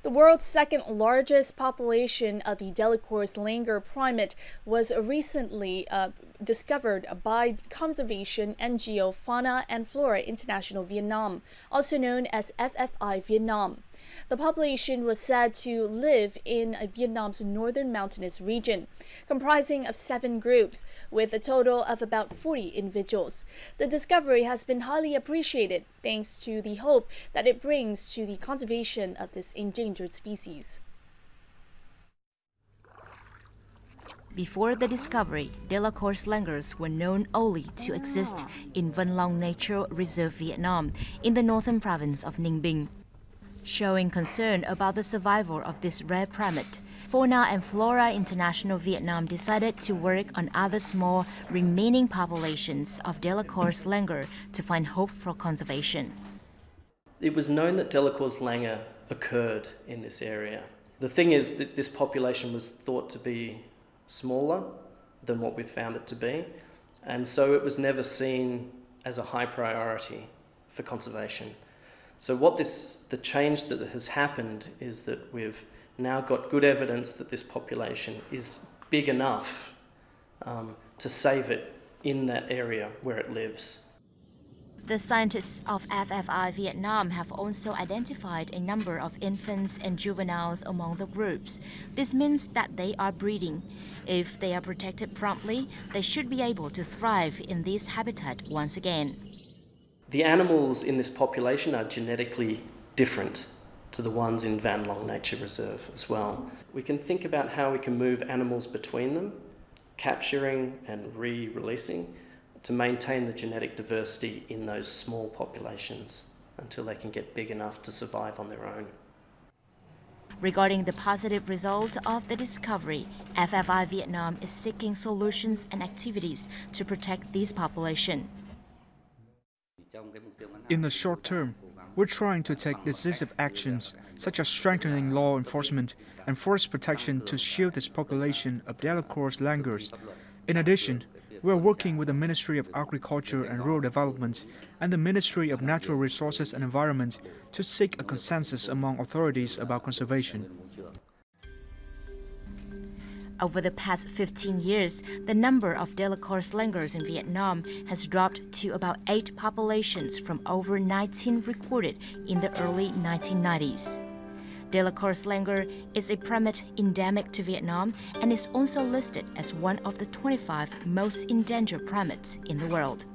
The world's second largest population of the Delacour's Langur primate was recently discovered by conservation NGO Fauna and Flora International Vietnam, also known as FFI Vietnam. The population was said to live in Vietnam's northern mountainous region, comprising of 7 groups, with a total of about 40 individuals. The discovery has been highly appreciated thanks to the hope that it brings to the conservation of this endangered species. Before the discovery, Delacour's langurs were known only to exist in Vân Long Nature Reserve, Vietnam, in the northern province of Ninh Bình. Showing concern about the survival of this rare primate, Fauna and Flora International Vietnam decided to work on other small remaining populations of Delacour's langur to find hope for conservation. It was known that Delacour's langur occurred in this area. The thing is that this population was thought to be smaller than what we found it to be, and so it was never seen as a high priority for conservation. So the change that has happened is that we've now got good evidence that this population is big enough to save it in that area where it lives. The scientists of FFI Vietnam have also identified a number of infants and juveniles among the groups. This means that they are breeding. If they are protected promptly, they should be able to thrive in this habitat once again. The animals in this population are genetically different to the ones in Van Long Nature Reserve as well. We can think about how we can move animals between them, capturing and re-releasing, to maintain the genetic diversity in those small populations until they can get big enough to survive on their own. Regarding the positive result of the discovery, FFI Vietnam is seeking solutions and activities to protect this population. In the short term, we're trying to take decisive actions, such as strengthening law enforcement and forest protection to shield this population of Delacour's langurs. In addition, we are working with the Ministry of Agriculture and Rural Development and the Ministry of Natural Resources and Environment to seek a consensus among authorities about conservation. Over the past 15 years, the number of Delacour's langurs in Vietnam has dropped to about 8 populations from over 19 recorded in the early 1990s. Delacour's langur is a primate endemic to Vietnam and is also listed as one of the 25 most endangered primates in the world.